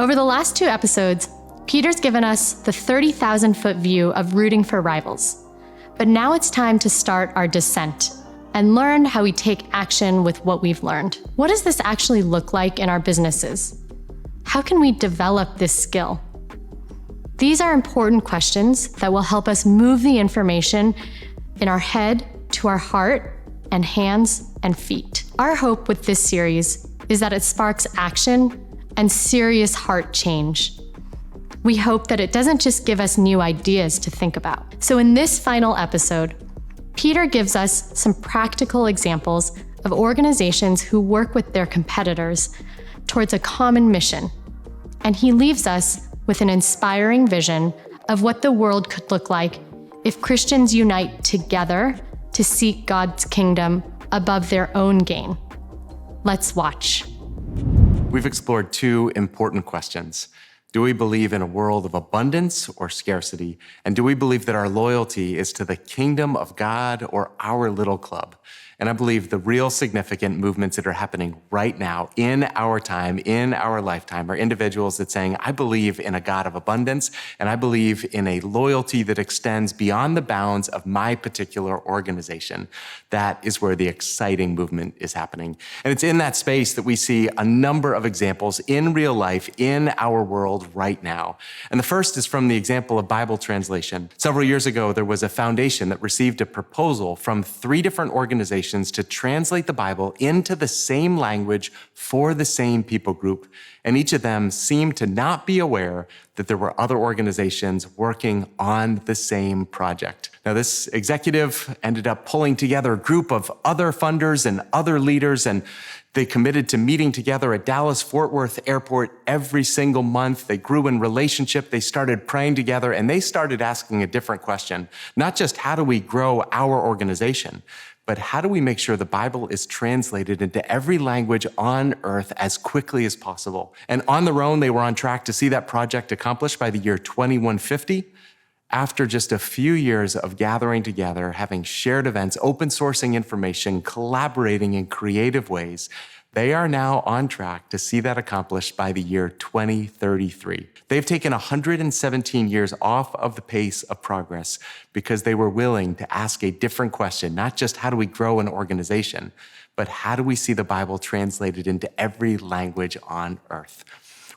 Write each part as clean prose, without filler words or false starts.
Over the last 2 episodes, Peter's given us the 30,000-foot view of rooting for rivals. But now it's time to start our descent and learn how we take action with what we've learned. What does this actually look like in our businesses? How can we develop this skill? These are important questions that will help us move the information in our head to our heart and hands and feet. Our hope with this series is that it sparks action and serious heart change. We hope that it doesn't just give us new ideas to think about. So in this final episode, Peter gives us some practical examples of organizations who work with their competitors towards a common mission. And he leaves us with an inspiring vision of what the world could look like if Christians unite together to seek God's kingdom above their own gain. Let's watch. We've explored 2 important questions. Do we believe in a world of abundance or scarcity? And do we believe that our loyalty is to the kingdom of God or our little club? And I believe the real significant movements that are happening right now in our time, in our lifetime, are individuals that saying, I believe in a God of abundance, and I believe in a loyalty that extends beyond the bounds of my particular organization. That is where the exciting movement is happening. And it's in that space that we see a number of examples in real life, in our world right now. And the first is from the example of Bible translation. Several years ago, there was a foundation that received a proposal from 3 different organizations to translate the Bible into the same language for the same people group. And each of them seemed to not be aware that there were other organizations working on the same project. Now, this executive ended up pulling together a group of other funders and other leaders, and they committed to meeting together at Dallas-Fort Worth Airport every single month. They grew in relationship. They started praying together, and they started asking a different question. Not just how do we grow our organization, but how do we make sure the Bible is translated into every language on earth as quickly as possible? And on their own, they were on track to see that project accomplished by the year 2150. After just a few years of gathering together, having shared events, open sourcing information, collaborating in creative ways, they are now on track to see that accomplished by the year 2033. They've taken 117 years off of the pace of progress because they were willing to ask a different question, not just how do we grow an organization, but how do we see the Bible translated into every language on earth?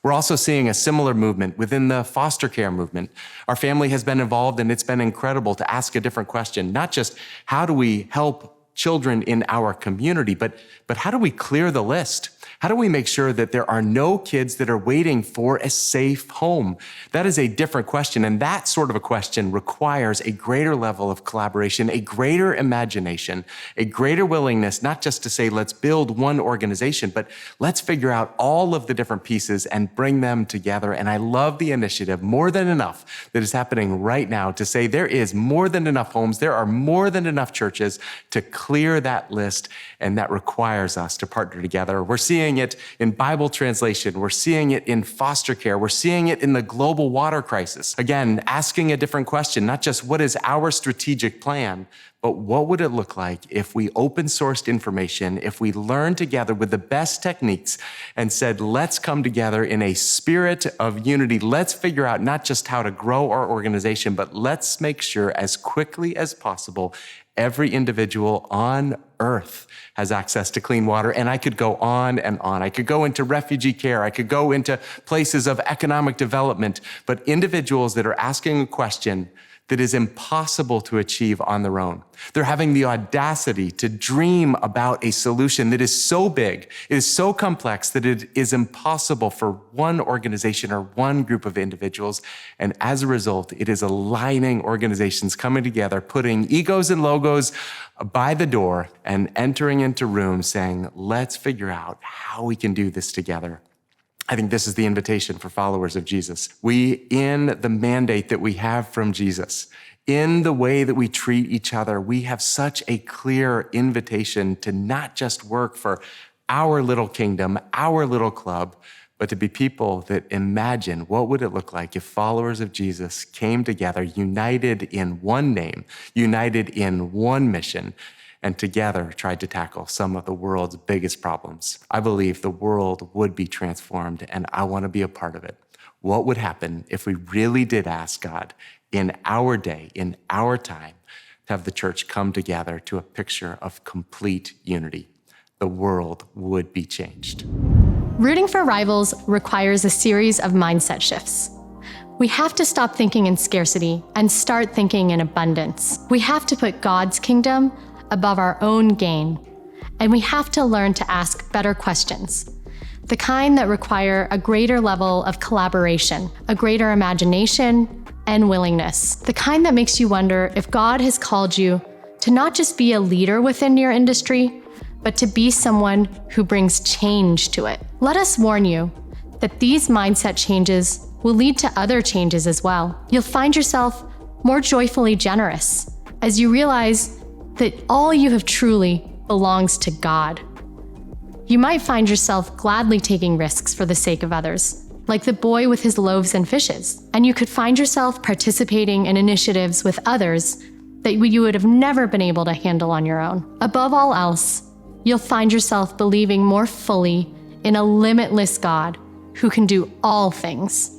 We're also seeing a similar movement within the foster care movement. Our family has been involved, and it's been incredible to ask a different question, not just how do we help children in our community, but how do we clear the list? How do we make sure that there are no kids that are waiting for a safe home? That is a different question, and that sort of a question requires a greater level of collaboration, a greater imagination, a greater willingness, not just to say, let's build one organization, but let's figure out all of the different pieces and bring them together. And I love the initiative, More Than Enough, that is happening right now to say there is more than enough homes, there are more than enough churches to clear that list, and that requires us to partner together. We're seeing it in Bible translation. We're seeing it in foster care. We're seeing it in the global water crisis. Again, asking a different question, not just what is our strategic plan, but what would it look like if we open sourced information, if we learned together with the best techniques and said, let's come together in a spirit of unity. Let's figure out not just how to grow our organization, but let's make sure as quickly as possible every individual on earth has access to clean water. And I could go on and on. I could go into refugee care. I could go into places of economic development, but individuals that are asking a question that is impossible to achieve on their own. They're having the audacity to dream about a solution that is so big, it is so complex that it is impossible for one organization or one group of individuals. And as a result, it is aligning organizations coming together, putting egos and logos by the door and entering into rooms saying, let's figure out how we can do this together. I think this is the invitation for followers of Jesus. We, in the mandate that we have from Jesus, in the way that we treat each other, we have such a clear invitation to not just work for our little kingdom, our little club, but to be people that imagine what would it look like if followers of Jesus came together, united in one name, united in one mission, and together tried to tackle some of the world's biggest problems. I believe the world would be transformed, and I want to be a part of it. What would happen if we really did ask God in our day, in our time, to have the church come together to a picture of complete unity? The world would be changed. Rooting for rivals requires a series of mindset shifts. We have to stop thinking in scarcity and start thinking in abundance. We have to put God's kingdom above our own gain. And we have to learn to ask better questions, the kind that require a greater level of collaboration, a greater imagination and willingness, the kind that makes you wonder if God has called you to not just be a leader within your industry, but to be someone who brings change to it. Let us warn you that these mindset changes will lead to other changes as well. You'll find yourself more joyfully generous as you realize that all you have truly belongs to God. You might find yourself gladly taking risks for the sake of others, like the boy with his loaves and fishes. And you could find yourself participating in initiatives with others that you would have never been able to handle on your own. Above all else, you'll find yourself believing more fully in a limitless God who can do all things.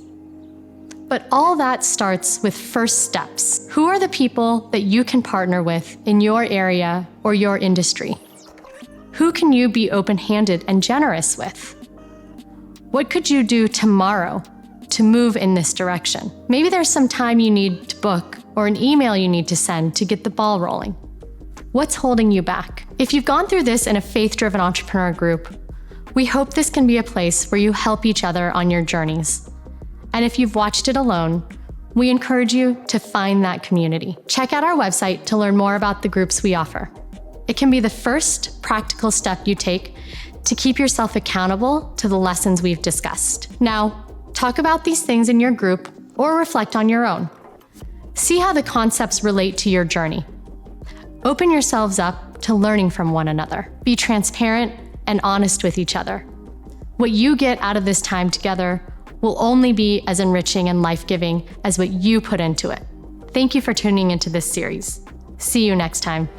But all that starts with first steps. Who are the people that you can partner with in your area or your industry? Who can you be open-handed and generous with? What could you do tomorrow to move in this direction? Maybe there's some time you need to book or an email you need to send to get the ball rolling. What's holding you back? If you've gone through this in a faith-driven entrepreneur group, we hope this can be a place where you help each other on your journeys. And if you've watched it alone, we encourage you to find that community. Check out our website to learn more about the groups we offer. It can be the first practical step you take to keep yourself accountable to the lessons we've discussed. Now, talk about these things in your group or reflect on your own. See how the concepts relate to your journey. Open yourselves up to learning from one another. Be transparent and honest with each other. What you get out of this time together will only be as enriching and life-giving as what you put into it. Thank you for tuning into this series. See you next time.